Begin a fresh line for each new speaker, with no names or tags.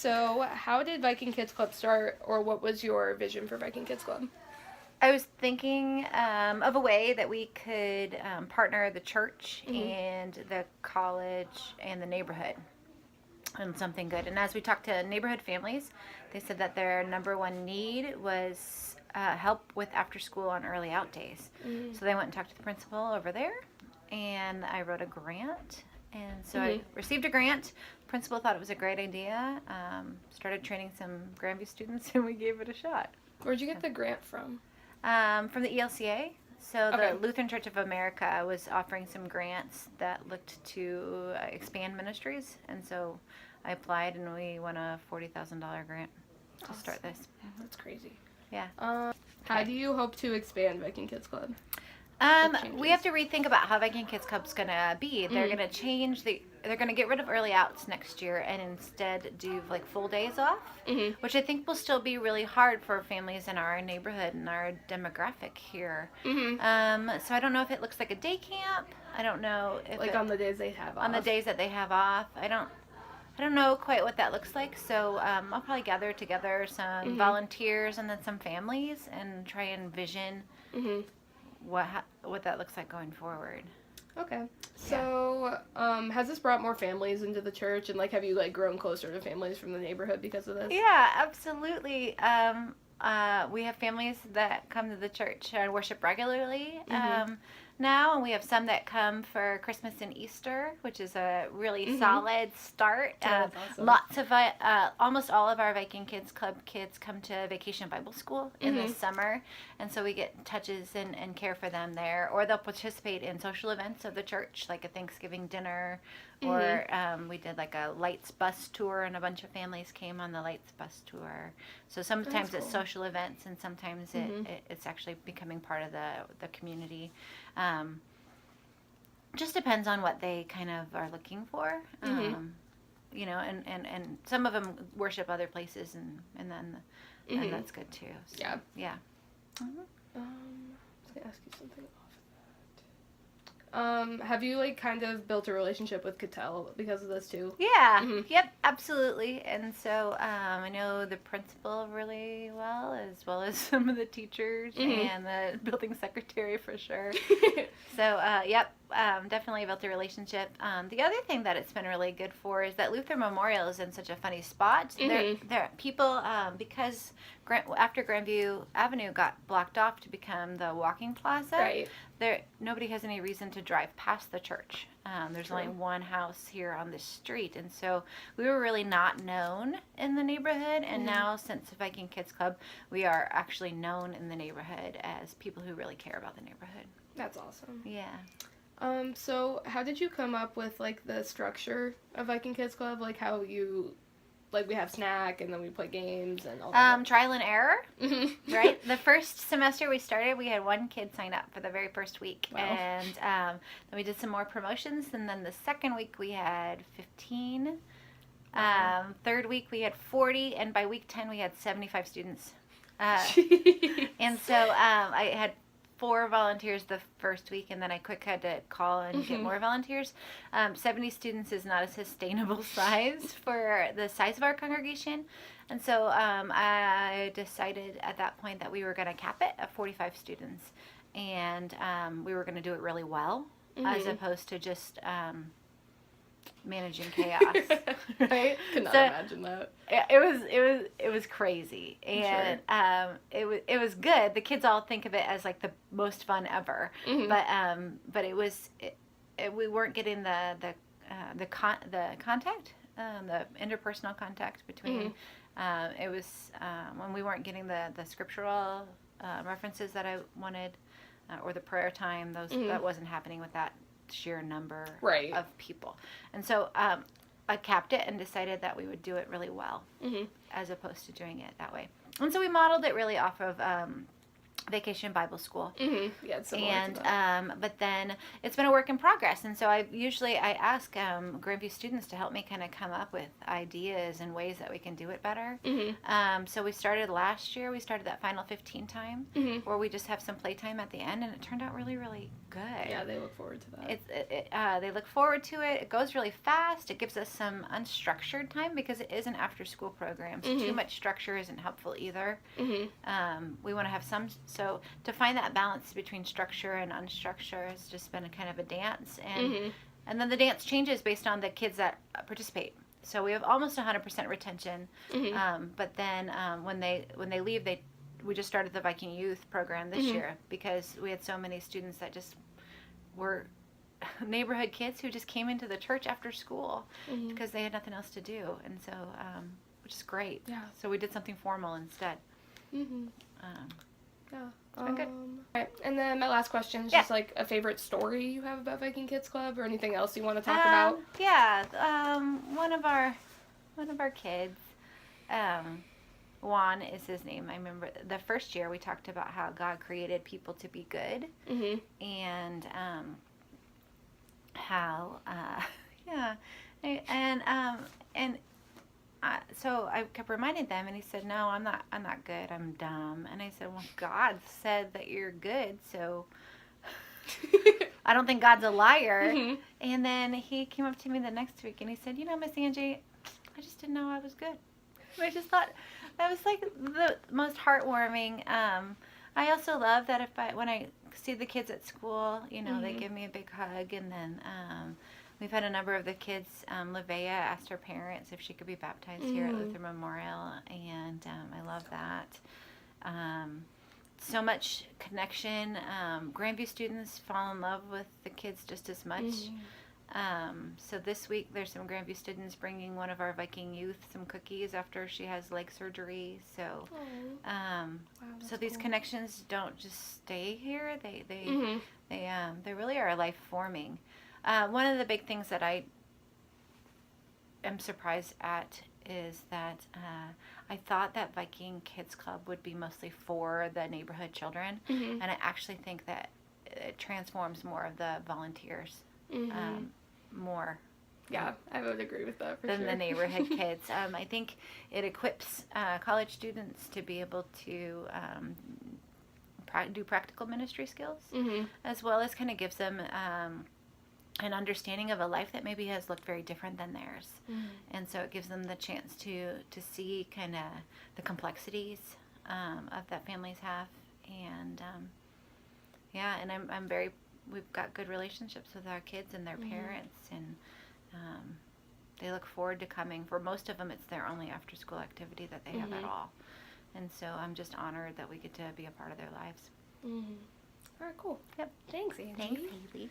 So how did Viking Kids Club start, or what was your vision for Viking Kids Club?
I was thinking of a way that we could partner the church
Mm-hmm.
and the college and the neighborhood on something good. And as we talked to neighborhood families, they said that their number one need was help with after school on early out days.
Mm-hmm.
So they went and talked to the principal over there, and I wrote a grant. And so I
Mm-hmm.
received a grant. The principal thought it was a great idea. Started training some Grandview students, and we gave it a shot.
Where'd you get the grant from?
From the ELCA. So
Okay.
the Lutheran Church of America was offering some grants that looked to expand ministries, and so I applied, and we won a $40,000 grant to start this.
That's crazy.
Yeah.
How do you hope to expand Viking Kids Club?
We have to rethink about how Viking Kids Club's gonna be. They're gonna change they're gonna get rid of early outs next year and instead do like full days off, which I think will still be really hard for families in our neighborhood and our demographic here. So I don't know if it looks like a day camp. I don't know if
Like on the days they have off.
on the days that they have off. I don't know quite what that looks like. So I'll probably gather together some volunteers and then some families and try and vision what that looks like going forward.
Okay. So, has this brought more families into the church, and like, have you like grown closer to families from the neighborhood because of this?
Yeah, absolutely. We have families that come to the church and worship regularly now, and we have some that come for Christmas and Easter, which is a really solid start.
That's awesome.
Lots of almost all of our Viking Kids Club kids come to Vacation Bible School in the summer, and so we get touches and care for them there, or they'll participate in social events of the church, like a Thanksgiving dinner, or we did like a Lights bus tour, and a bunch of families came on the Lights bus tour. So sometimes it's
cool.
social events, and sometimes it's actually becoming part of the community. Just depends on what they kind of are looking for. You know, and some of them worship other places, and then and that's good too. So,
Yeah.
Yeah.
I was gonna ask you something off of that. Have you like kind of built a relationship with Cattell because of this too?
Yeah. Yep. Absolutely. And so I know the principal really well as some of the teachers and the building secretary for sure. So yep. Definitely built a relationship. The other thing that it's been really good for is that Luther Memorial is in such a funny spot. There people because after Grandview Avenue got blocked off to become the walking plaza.
Right.
Nobody has any reason to drive past the church. There's only one house here on this street, and so we were really not known in the neighborhood. And now, since the Viking Kids Club, we are actually known in the neighborhood as people who really care about the neighborhood.
That's awesome.
Yeah.
So how did you come up with like the structure of Viking Kids Club? Like how you, like we have snack and then we play games and all that.
Trial and error, right? The first semester we started, we had one kid sign up for the very first week.
Wow.
And then we did some more promotions. And then the second week we had 15. Third week we had 40. And by week 10 we had 75 students. And so I had 4 volunteers the first week, and then I quick had to call and get more volunteers. 70 students is not a sustainable size for the size of our congregation, and so I decided at that point that we were going to cap it at 45 students, and we were going to do it really well, as opposed to just managing chaos. Right?
Could not imagine that.
It was crazy, and it was good. The kids all think of it as like the most fun ever, but we weren't getting the contact, the interpersonal contact between. It was when we weren't getting the scriptural references that I wanted, or the prayer time. That wasn't happening with that sheer number of people, and so I capped it and decided that we would do it really well, as opposed to doing it that way. And so we modeled it really off of Vacation Bible School.
Yeah, it's similar
And
to that.
but then it's been a work in progress, and so I ask Grandview students to help me kind of come up with ideas and ways that we can do it better. So we started last year. We started that final 15 time where we just have some playtime at the end, and it turned out really, really good.
Yeah, they look forward to that.
They look forward to it. It goes really fast. It gives us some unstructured time because it is an after-school program, so too much structure isn't helpful either. We want to have some. So to find that balance between structure and unstructure has just been a kind of a dance, and then the dance changes based on the kids that participate. So we have almost 100% retention, but then when they leave, we just started the Viking Youth program this year because we had so many students that just were neighborhood kids who just came into the church after school because they had nothing else to do, and so which is great.
Yeah.
So we did something formal instead.
Yeah.
It's been good.
Right. And then my last question is just like a favorite story you have about Viking Kids Club or anything else you want to talk about.
Yeah. One of our kids, Juan is his name. I remember the first year we talked about how God created people to be good, and how so I kept reminding them, and he said, "No, I'm not good. I'm dumb." And I said, "Well, God said that you're good, so I don't think God's a liar." And then he came up to me the next week, and he said, "You know, Miss Angie, I just didn't know I was good." And I just thought that was like the most heartwarming. I also love that when I see the kids at school, you know, they give me a big hug, and then we've had a number of the kids. Livea asked her parents if she could be baptized here at Luther Memorial, and I love that. So much connection. Grandview students fall in love with the kids just as much. So this week there's some Grandview students bringing one of our Viking youth some cookies after she has leg surgery. So, so these connections don't just stay here. They really are life forming. One of the big things that I am surprised at is that I thought that Viking Kids Club would be mostly for the neighborhood children, and I actually think that it transforms more of the volunteers more.
Yeah, I would agree with that for
than
sure.
the neighborhood kids. I think it equips college students to be able to do practical ministry skills, as well as kind of gives them an understanding of a life that maybe has looked very different than theirs. And so it gives them the chance to see kind of the complexities of that families have. And and I'm very, we've got good relationships with our kids and their parents, and they look forward to coming. For most of them, it's their only after school activity that they have at all. And so I'm just honored that we get to be a part of their lives.
All right, cool.
Yep.
Thanks, Angie.
Thanks, Haley.